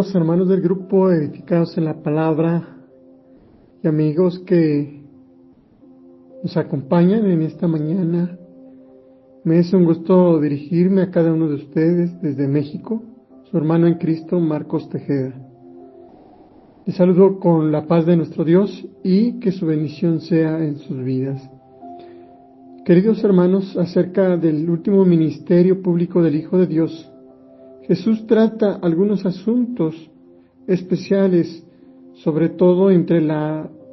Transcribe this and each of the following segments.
Amados hermanos del grupo Edificados en la Palabra y amigos que nos acompañan en esta mañana, me es un gusto dirigirme a cada uno de ustedes desde México, su hermano en Cristo, Marcos Tejeda. Les saludo con la paz de nuestro Dios y que su bendición sea en sus vidas. Queridos hermanos, acerca del último ministerio público del Hijo de Dios, Jesús trata algunos asuntos especiales, sobre todo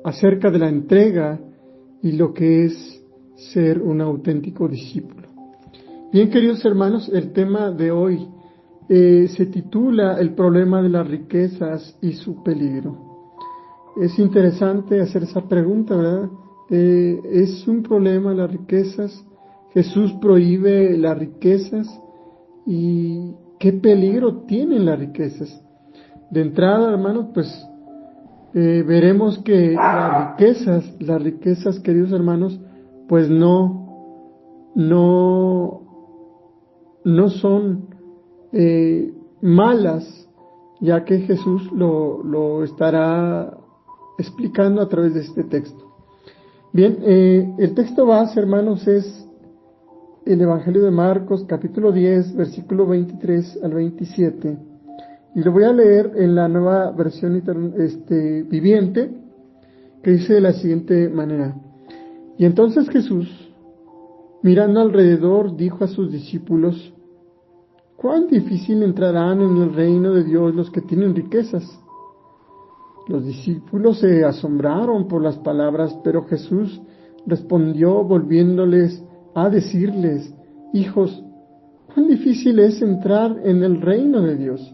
acerca de la entrega y lo que es ser un auténtico discípulo. Bien, queridos hermanos, el tema de hoy se titula El problema de las riquezas y su peligro. Es interesante hacer esa pregunta, ¿verdad? ¿Es un problema las riquezas? ¿Jesús prohíbe las riquezas? ¿Y qué peligro tienen las riquezas? De entrada, hermanos, pues veremos que las riquezas, queridos hermanos, pues no son malas, ya que Jesús lo estará explicando a través de este texto. Bien, el texto base, hermanos, es el Evangelio de Marcos, capítulo 10, versículo 23 al 27. Y lo voy a leer en la nueva versión viviente, que dice de la siguiente manera. Y entonces Jesús, mirando alrededor, dijo a sus discípulos: ¿Cuán difícil entrarán en el reino de Dios los que tienen riquezas? Los discípulos se asombraron por las palabras, pero Jesús respondió volviéndoles a decirles: Hijos, cuán difícil es entrar en el reino de Dios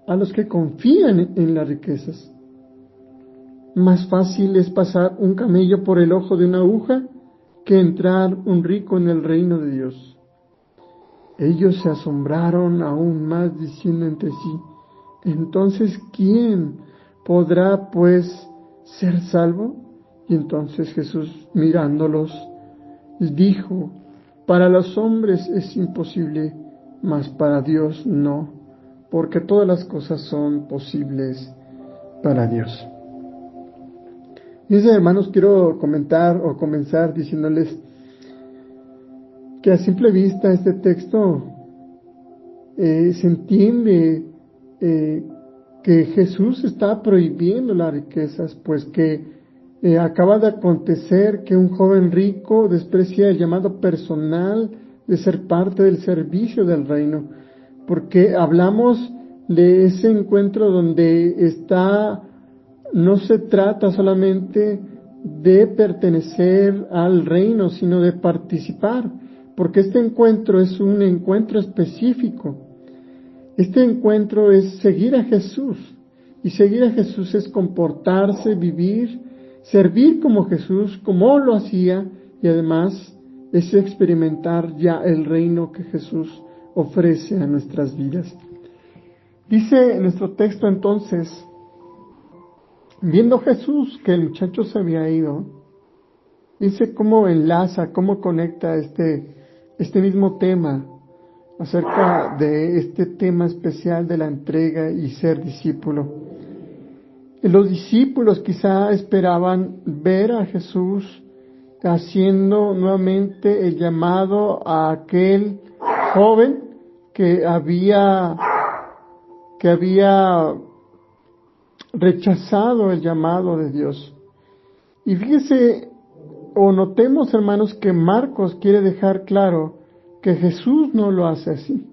a los que confían en las riquezas. Más fácil es pasar un camello por el ojo de una aguja que entrar un rico en el reino de Dios. Ellos se asombraron aún más, diciendo entre sí: Entonces, ¿quién podrá pues ser salvo? Y entonces Jesús, mirándolos, dijo: Para los hombres es imposible, mas para Dios no, porque todas las cosas son posibles para Dios. Mis hermanos, quiero comenzar diciéndoles que a simple vista este texto se entiende que Jesús está prohibiendo las riquezas, pues que acaba de acontecer que un joven rico desprecia el llamado personal de ser parte del servicio del reino, porque hablamos de ese encuentro donde no se trata solamente de pertenecer al reino, sino de participar, porque este encuentro es un encuentro específico. Este encuentro es seguir a Jesús, y seguir a Jesús es comportarse, vivir, servir como Jesús, como lo hacía, y además es experimentar ya el reino que Jesús ofrece a nuestras vidas. Dice nuestro texto entonces: viendo Jesús que el muchacho se había ido, dice cómo enlaza, cómo conecta este mismo tema acerca de este tema especial de la entrega y ser discípulo. Los discípulos quizá esperaban ver a Jesús haciendo nuevamente el llamado a aquel joven que había rechazado el llamado de Dios. Y fíjese, o notemos, hermanos, que Marcos quiere dejar claro que Jesús no lo hace así.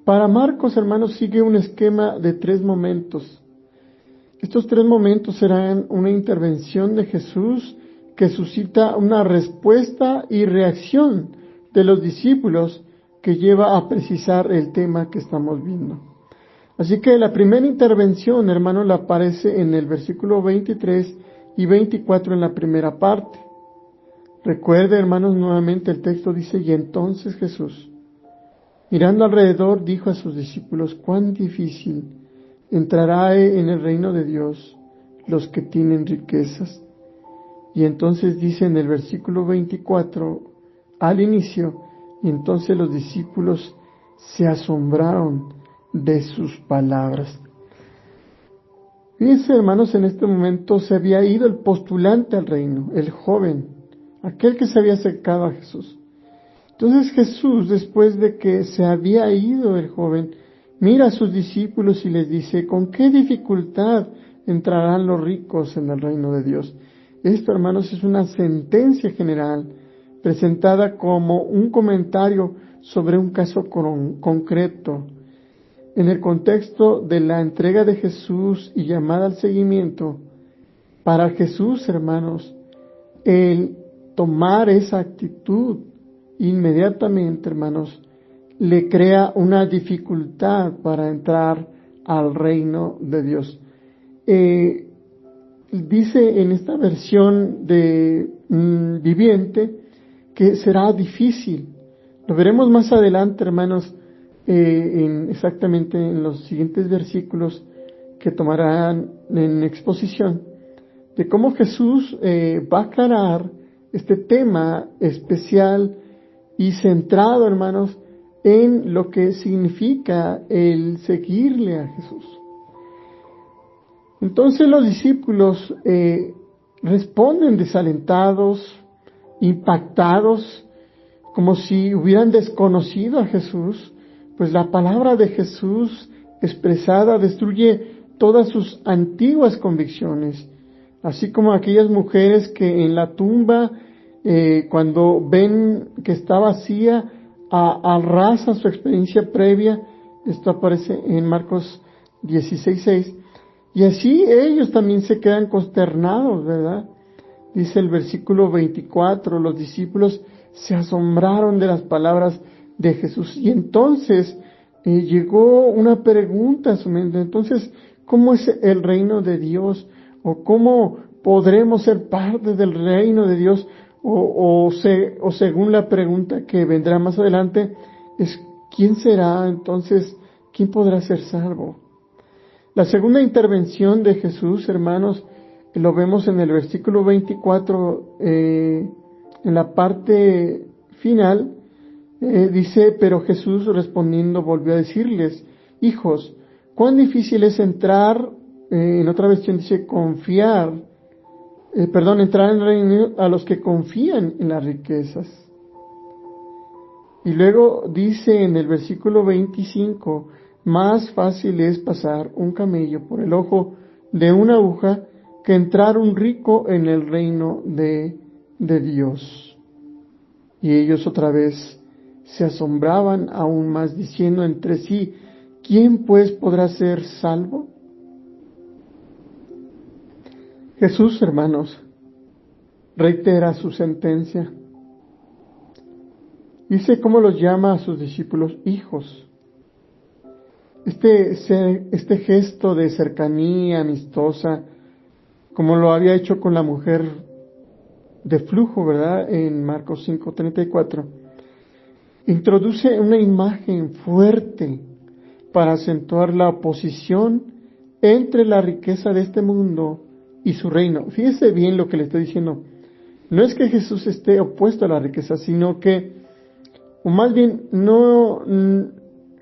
Para Marcos, hermanos, sigue un esquema de 3 momentos. Estos 3 momentos serán una intervención de Jesús que suscita una respuesta y reacción de los discípulos que lleva a precisar el tema que estamos viendo. Así que la primera intervención, hermanos, la aparece en el versículo 23 y 24 en la primera parte. Recuerde, hermanos, nuevamente el texto dice: y entonces Jesús, mirando alrededor, dijo a sus discípulos: cuán difícil entrará en el reino de Dios los que tienen riquezas. Y entonces dice en el versículo 24, al inicio: y entonces los discípulos se asombraron de sus palabras. Fíjense, hermanos, en este momento se había ido el postulante al reino, el joven, aquel que se había acercado a Jesús. Entonces Jesús, después de que se había ido el joven, mira a sus discípulos y les dice: ¿con qué dificultad entrarán los ricos en el reino de Dios? Esto, hermanos, es una sentencia general presentada como un comentario sobre un caso concreto. En el contexto de la entrega de Jesús y llamada al seguimiento, para Jesús, hermanos, el tomar esa actitud inmediatamente, hermanos, le crea una dificultad para entrar al reino de Dios. Dice en esta versión de viviente que será difícil. Lo veremos más adelante, hermanos, exactamente en los siguientes versículos que tomarán en exposición, de cómo Jesús va a aclarar este tema especial y centrado, hermanos, en lo que significa el seguirle a Jesús. Entonces los discípulos responden desalentados, impactados, como si hubieran desconocido a Jesús, pues la palabra de Jesús expresada destruye todas sus antiguas convicciones, así como aquellas mujeres que en la tumba, cuando ven que está vacía, arrasan su experiencia previa. Esto aparece en Marcos 16:6, y así ellos también se quedan consternados, ¿verdad? Dice el versículo 24, los discípulos se asombraron de las palabras de Jesús. Y entonces llegó una pregunta a su mente: entonces, ¿cómo es el reino de Dios? ¿O cómo podremos ser parte del reino de Dios? O según la pregunta que vendrá más adelante, es ¿quién será? Entonces, ¿quién podrá ser salvo? La segunda intervención de Jesús, hermanos, lo vemos en el versículo 24, en la parte final. Dice: pero Jesús respondiendo volvió a decirles: hijos, cuán difícil es entrar, en otra versión dice entrar en el reino a los que confían en las riquezas. Y luego dice en el versículo 25: más fácil es pasar un camello por el ojo de una aguja que entrar un rico en el reino de Dios. Y ellos otra vez se asombraban aún más, diciendo entre sí: ¿quién pues podrá ser salvo? Jesús, hermanos, reitera su sentencia. Dice cómo los llama a sus discípulos hijos. Este gesto de cercanía amistosa, como lo había hecho con la mujer de flujo, ¿verdad? En Marcos 5:34. Introduce una imagen fuerte para acentuar la oposición entre la riqueza de este mundo y su reino. Fíjese bien lo que le estoy diciendo. No es que Jesús esté opuesto a la riqueza, sino que, o más bien,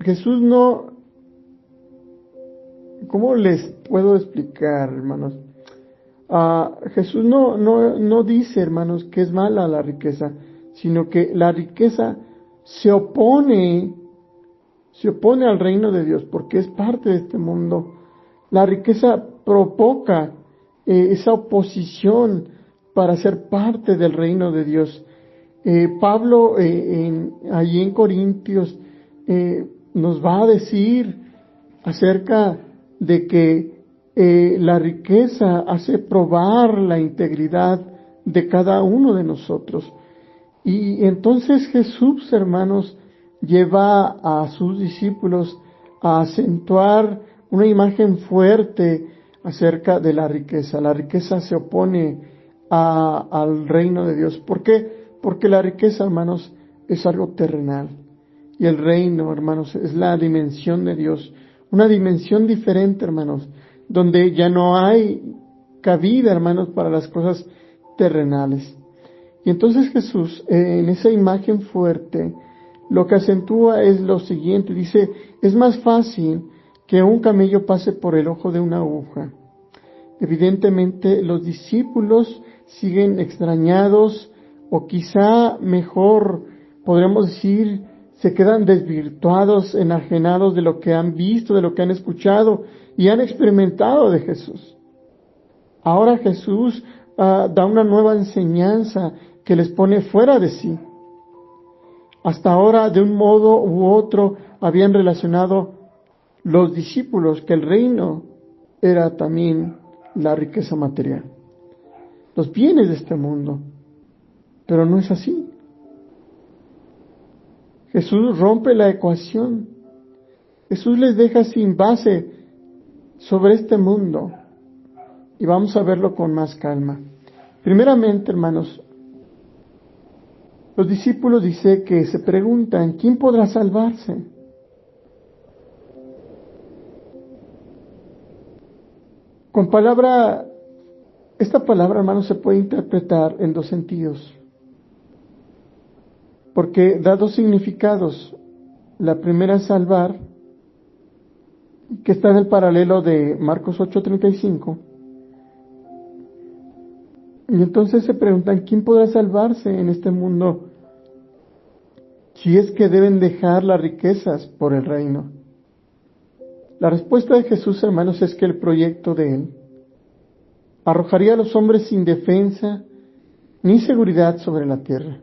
Jesús no, ¿cómo les puedo explicar, hermanos? Jesús no dice, hermanos, que es mala la riqueza, sino que la riqueza se opone al reino de Dios, porque es parte de este mundo. La riqueza provoca esa oposición para ser parte del reino de Dios. Pablo, allí en Corintios, nos va a decir acerca de que la riqueza hace probar la integridad de cada uno de nosotros. Y entonces Jesús, hermanos, lleva a sus discípulos a acentuar una imagen fuerte acerca de la riqueza. La riqueza se opone al reino de Dios. ¿Por qué? Porque la riqueza, hermanos, es algo terrenal. Y el reino, hermanos, es la dimensión de Dios. Una dimensión diferente, hermanos, donde ya no hay cabida, hermanos, para las cosas terrenales. Y entonces Jesús, en esa imagen fuerte, lo que acentúa es lo siguiente. Dice: es más fácil que un camello pase por el ojo de una aguja. Evidentemente los discípulos siguen extrañados, o quizá mejor podremos decir, se quedan desvirtuados, enajenados de lo que han visto, de lo que han escuchado y han experimentado de Jesús. Ahora Jesús da una nueva enseñanza que les pone fuera de sí. Hasta ahora, de un modo u otro, habían relacionado los discípulos que el reino era también la riqueza material, los bienes de este mundo. Pero no es así. Jesús rompe la ecuación. Jesús les deja sin base sobre este mundo. Y vamos a verlo con más calma. Primeramente, hermanos, los discípulos dice que se preguntan, ¿quién podrá salvarse? Esta palabra, hermanos, se puede interpretar en dos sentidos, porque da dos significados. La primera es salvar, que está en el paralelo de Marcos 8:35. Y entonces se preguntan, ¿quién podrá salvarse en este mundo si es que deben dejar las riquezas por el reino? La respuesta de Jesús, hermanos, es que el proyecto de Él arrojaría a los hombres sin defensa ni seguridad sobre la tierra.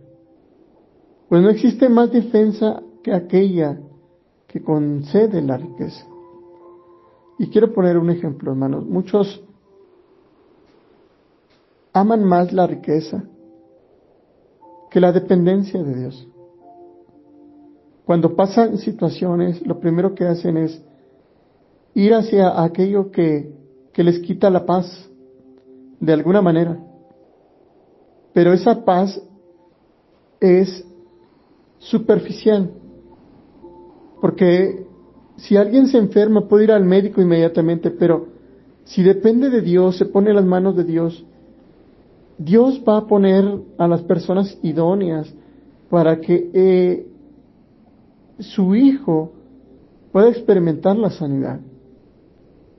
Pues no existe más defensa que aquella que concede la riqueza. Y quiero poner un ejemplo, hermanos. Muchos aman más la riqueza que la dependencia de Dios. Cuando pasan situaciones, lo primero que hacen es ir hacia aquello que les quita la paz, de alguna manera. Pero esa paz es superficial, porque si alguien se enferma puede ir al médico inmediatamente, pero si depende de Dios, se pone en las manos de Dios, Dios va a poner a las personas idóneas para que su hijo pueda experimentar la sanidad.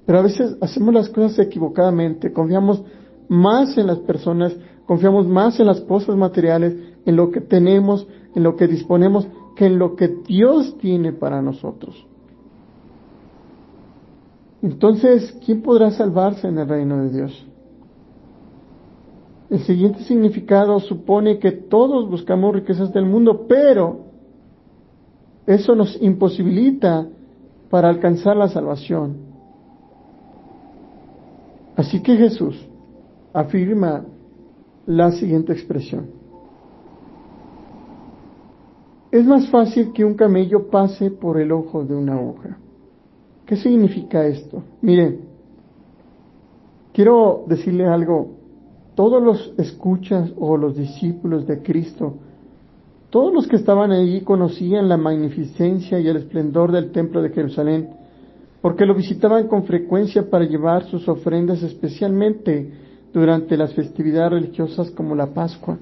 Pero a veces hacemos las cosas equivocadamente, confiamos más en las personas, confiamos más en las cosas materiales, en lo que tenemos, en lo que disponemos, que en lo que Dios tiene para nosotros. Entonces, ¿quién podrá salvarse en el reino de Dios? El siguiente significado supone que todos buscamos riquezas del mundo, pero eso nos imposibilita para alcanzar la salvación. Así que Jesús afirma la siguiente expresión: es más fácil que un camello pase por el ojo de una aguja. ¿Qué significa esto? Miren, quiero decirle algo. Todos los escuchas o los discípulos de Cristo, todos los que estaban allí conocían la magnificencia y el esplendor del templo de Jerusalén, porque lo visitaban con frecuencia para llevar sus ofrendas, especialmente durante las festividades religiosas como la Pascua.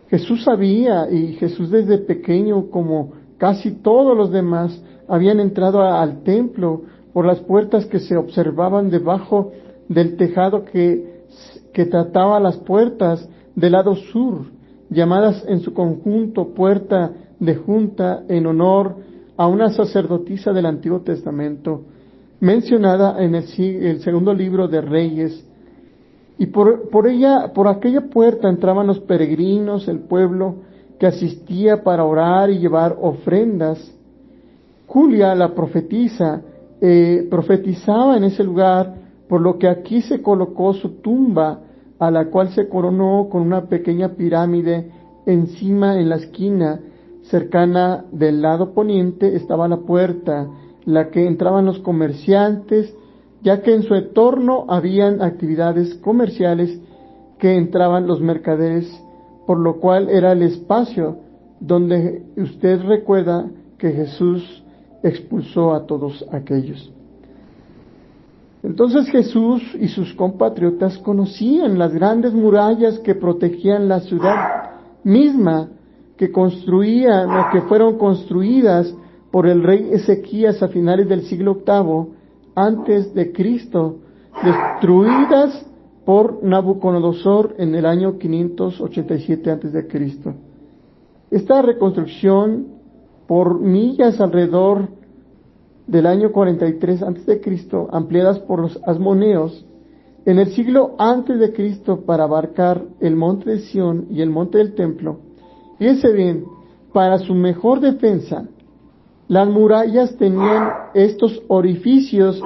Jesús sabía, y Jesús desde pequeño, como casi todos los demás, habían entrado al templo por las puertas que se observaban debajo del tejado que trataba las puertas del lado sur, llamadas en su conjunto puerta de junta, en honor a una sacerdotisa del Antiguo Testamento, mencionada en el segundo libro de Reyes. Y por aquella puerta entraban los peregrinos, el pueblo que asistía para orar y llevar ofrendas. Julia, la profetisa, profetizaba en ese lugar, por lo que aquí se colocó su tumba, a la cual se coronó con una pequeña pirámide encima. En la esquina cercana del lado poniente estaba la puerta, la que entraban los comerciantes, ya que en su entorno habían actividades comerciales que entraban los mercaderes, por lo cual era el espacio donde usted recuerda que Jesús expulsó a todos aquellos. Entonces Jesús y sus compatriotas conocían las grandes murallas que protegían la ciudad misma, que construían o que fueron construidas por el rey Ezequías a finales del siglo VIII antes de Cristo, destruidas por Nabucodonosor en el año 587 antes de Cristo. Esta reconstrucción por millas alrededor del año 43 antes de Cristo, ampliadas por los asmoneos, en el siglo antes de Cristo para abarcar el monte de Sión y el monte del templo. Fíjense bien, para su mejor defensa, las murallas tenían estos orificios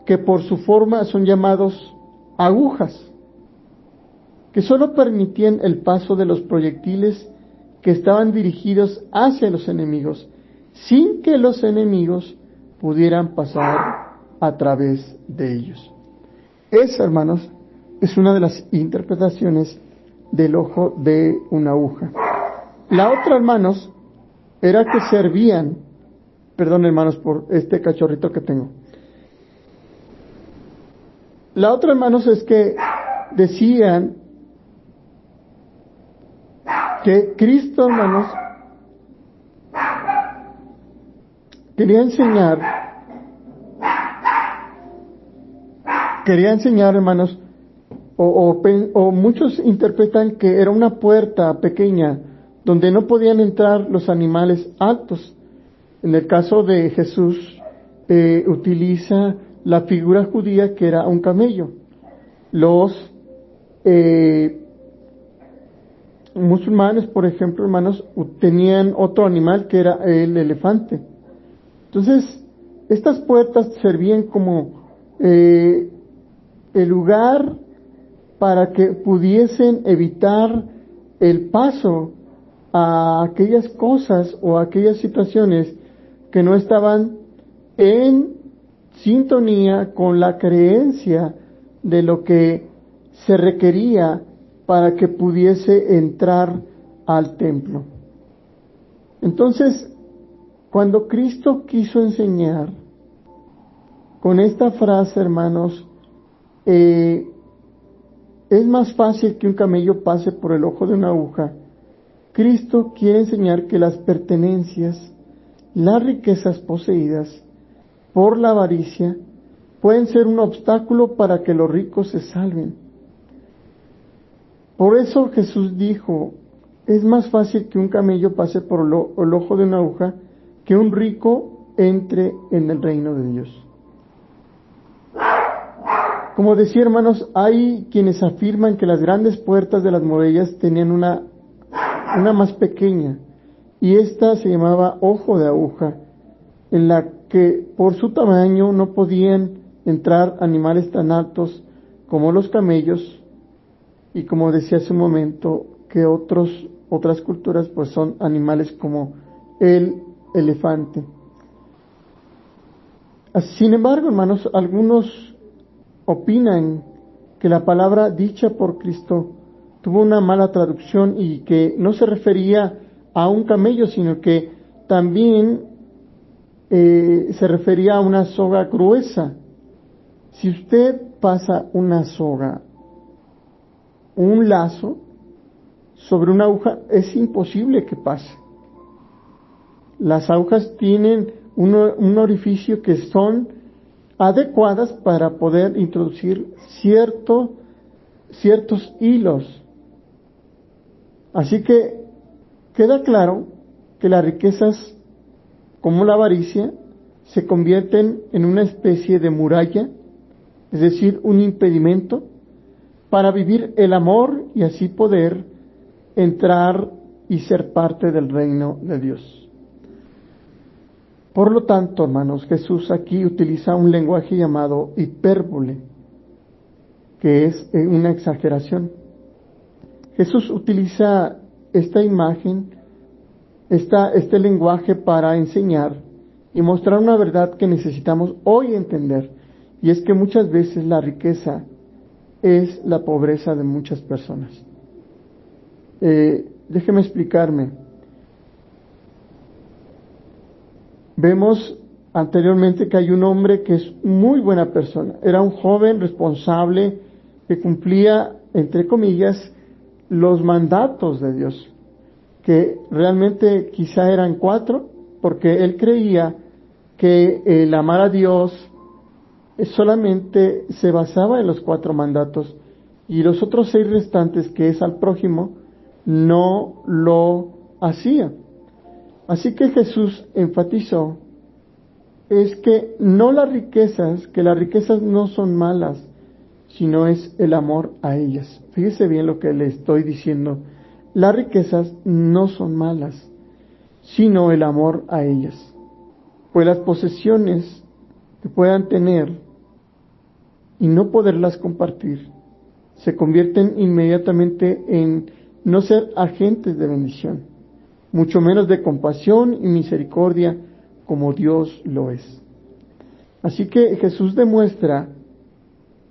que por su forma son llamados agujas, que solo permitían el paso de los proyectiles que estaban dirigidos hacia los enemigos, sin que los enemigos pudieran pasar a través de ellos. Esa, hermanos, es una de las interpretaciones del ojo de una aguja. La otra, hermanos, era que servían, perdón, hermanos, por este cachorrito que tengo. La otra, hermanos, es que decían que Cristo, hermanos, quería enseñar, hermanos, o muchos interpretan que era una puerta pequeña donde no podían entrar los animales altos. En el caso de Jesús, utiliza la figura judía que era un camello. Los musulmanes, por ejemplo, hermanos, tenían otro animal que era el elefante. Entonces, estas puertas servían como el lugar para que pudiesen evitar el paso a aquellas cosas o a aquellas situaciones que no estaban en sintonía con la creencia de lo que se requería para que pudiese entrar al templo. Entonces, cuando Cristo quiso enseñar con esta frase, hermanos, es más fácil que un camello pase por el ojo de una aguja, Cristo quiere enseñar que las pertenencias, las riquezas poseídas por la avaricia, pueden ser un obstáculo para que los ricos se salven. Por eso Jesús dijo, es más fácil que un camello pase por el ojo de una aguja que un rico entre en el reino de Dios. Como decía, hermanos, hay quienes afirman que las grandes puertas de las murallas tenían una más pequeña, y esta se llamaba ojo de aguja, en la que por su tamaño no podían entrar animales tan altos como los camellos, y como decía hace un momento, que otras culturas pues son animales como el elefante. Sin embargo, hermanos, algunos opinan que la palabra dicha por Cristo tuvo una mala traducción y que no se refería a un camello, sino que también se refería a una soga gruesa. Si usted pasa una soga, un lazo, sobre una aguja, es imposible que pase. Las agujas tienen un orificio que son adecuadas para poder introducir ciertos hilos. Así que queda claro que las riquezas, como la avaricia, se convierten en una especie de muralla, es decir, un impedimento para vivir el amor y así poder entrar y ser parte del reino de Dios. Por lo tanto, hermanos, Jesús aquí utiliza un lenguaje llamado hipérbole, que es una exageración. Jesús utiliza esta imagen, este lenguaje para enseñar y mostrar una verdad que necesitamos hoy entender, y es que muchas veces la riqueza es la pobreza de muchas personas. Déjeme explicarme. Vemos anteriormente que hay un hombre que es muy buena persona. Era un joven responsable que cumplía, entre comillas, los mandatos de Dios, que realmente quizá eran 4, porque él creía que el amar a Dios solamente se basaba en los 4 mandatos y los otros 6 restantes, que es al prójimo, no lo hacía. Así que Jesús enfatizó es que no las riquezas, que las riquezas no son malas, sino es el amor a ellas. Fíjese bien lo que le estoy diciendo. Las riquezas no son malas, sino el amor a ellas. Pues las posesiones que puedan tener y no poderlas compartir, se convierten inmediatamente en no ser agentes de bendición, mucho menos de compasión y misericordia como Dios lo es. Así que Jesús demuestra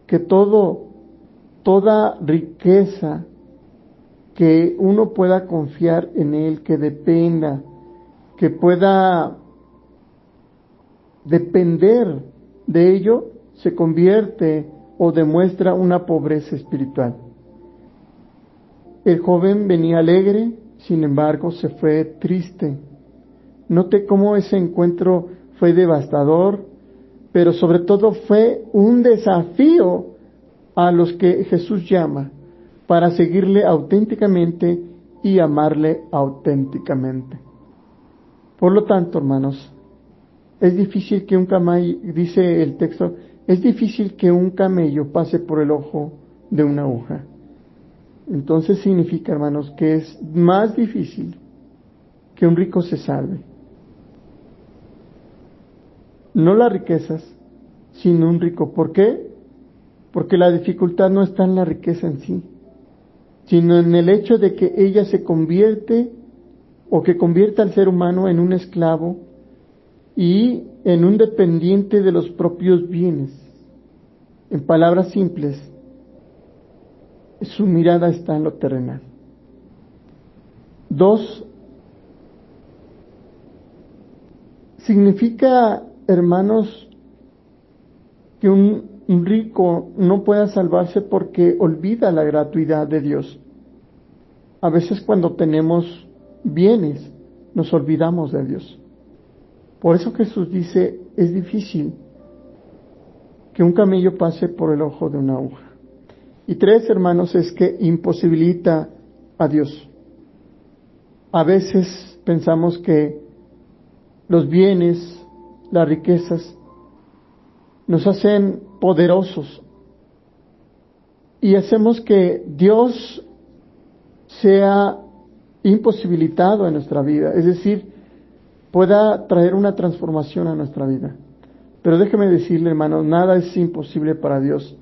que toda riqueza que uno pueda confiar en Él, que dependa, que pueda depender de ello, se convierte o demuestra una pobreza espiritual. El joven venía alegre, sin embargo se fue triste. Note cómo ese encuentro fue devastador, pero sobre todo fue un desafío a los que Jesús llama para seguirle auténticamente y amarle auténticamente. Por lo tanto, hermanos, es difícil que un camello, dice el texto, es difícil que un camello pase por el ojo de una aguja. Entonces significa, hermanos, que es más difícil que un rico se salve. No las riquezas, sino un rico. ¿Por qué? Porque la dificultad no está en la riqueza en sí, sino en el hecho de que ella se convierte o que convierta al ser humano en un esclavo y en un dependiente de los propios bienes. En palabras simples, su mirada está en lo terrenal. 2, significa, hermanos, que un rico no pueda salvarse porque olvida la gratuidad de Dios. A veces cuando tenemos bienes, nos olvidamos de Dios. Por eso Jesús dice, es difícil que un camello pase por el ojo de una aguja. Y 3, hermanos, es que imposibilita a Dios. A veces pensamos que los bienes, las riquezas, nos hacen poderosos y hacemos que Dios sea imposibilitado en nuestra vida, es decir, pueda traer una transformación a nuestra vida. Pero déjeme decirle, hermanos, nada es imposible para Dios.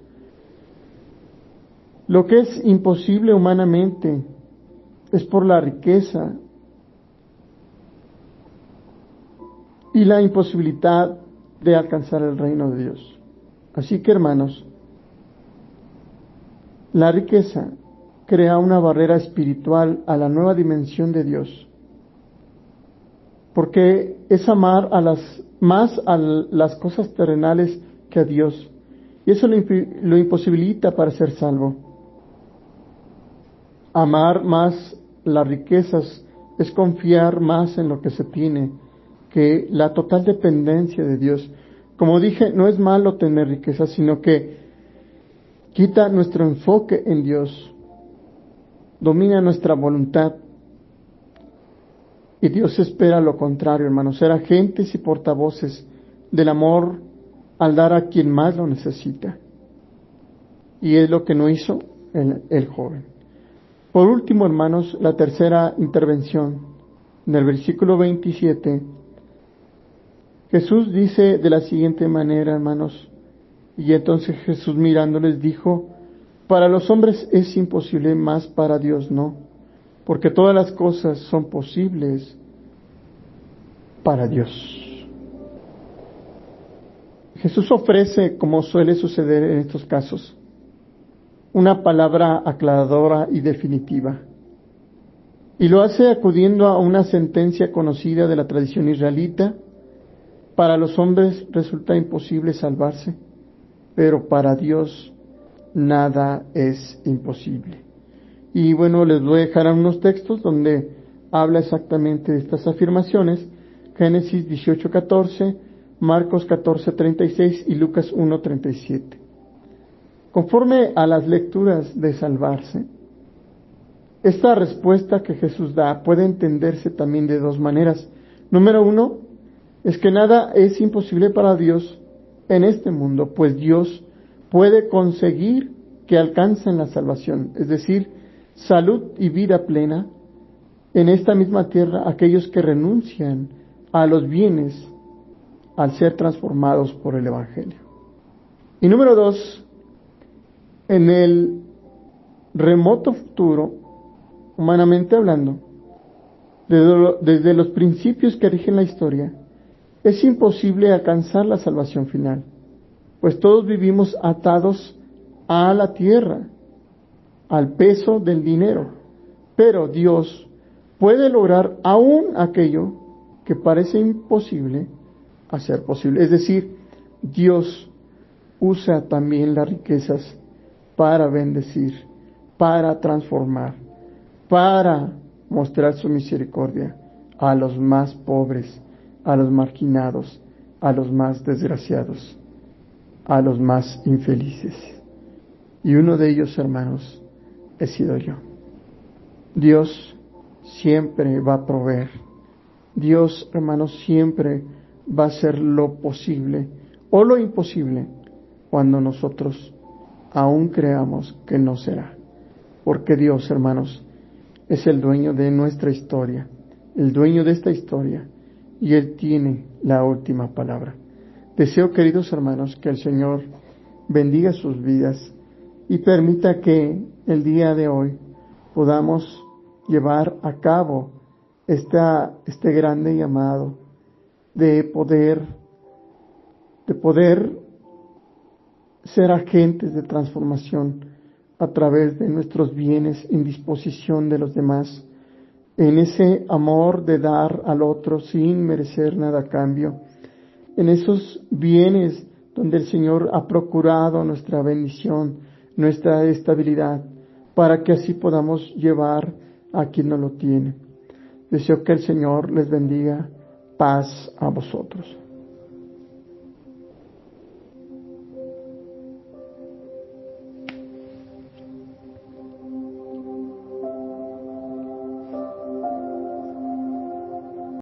Lo que es imposible humanamente es por la riqueza y la imposibilidad de alcanzar el reino de Dios. Así que, hermanos, la riqueza crea una barrera espiritual a la nueva dimensión de Dios, porque es amar más a las cosas terrenales que a Dios, y eso lo imposibilita para ser salvo. Amar más las riquezas es confiar más en lo que se tiene que la total dependencia de Dios. Como dije, no es malo tener riquezas, sino que quita nuestro enfoque en Dios, domina nuestra voluntad. Y Dios espera lo contrario, hermanos, ser agentes y portavoces del amor al dar a quien más lo necesita. Y es lo que no hizo el joven. Por último, hermanos, la tercera intervención, en el versículo 27, Jesús dice de la siguiente manera, hermanos, y entonces Jesús mirándoles dijo, para los hombres es imposible, mas para Dios no, porque todas las cosas son posibles para Dios. Jesús ofrece, como suele suceder en estos casos, una palabra aclaradora y definitiva. Y lo hace acudiendo a una sentencia conocida de la tradición israelita. Para los hombres resulta imposible salvarse, pero para Dios nada es imposible. Y bueno, les voy a dejar unos textos donde habla exactamente de estas afirmaciones. Génesis 18:14, Marcos 14:36 y Lucas 1:37. Conforme a las lecturas de salvarse, esta respuesta que Jesús da puede entenderse también de dos maneras. Número uno, es que nada es imposible para Dios en este mundo, pues Dios puede conseguir que alcancen la salvación, es decir, salud y vida plena en esta misma tierra aquellos que renuncian a los bienes al ser transformados por el Evangelio. Y número dos, en el remoto futuro, humanamente hablando, desde los principios que rigen la historia, es imposible alcanzar la salvación final, pues todos vivimos atados a la tierra, al peso del dinero, pero Dios puede lograr aún aquello que parece imposible hacer posible. Es decir, Dios usa también las riquezas para bendecir, para transformar, para mostrar su misericordia a los más pobres, a los marginados, a los más desgraciados, a los más infelices. Y uno de ellos, hermanos, he sido yo. Dios siempre va a proveer. Dios, hermanos, siempre va a hacer lo posible o lo imposible cuando nosotros aún creamos que no será. Porque Dios, hermanos, es el dueño de nuestra historia, el dueño de esta historia, y Él tiene la última palabra. Deseo, queridos hermanos, que el Señor bendiga sus vidas y permita que el día de hoy podamos llevar a cabo este grande llamado de poder ser agentes de transformación a través de nuestros bienes en disposición de los demás, en ese amor de dar al otro sin merecer nada a cambio, en esos bienes donde el Señor ha procurado nuestra bendición, nuestra estabilidad, para que así podamos llevar a quien no lo tiene. Deseo que el Señor les bendiga. Paz a vosotros.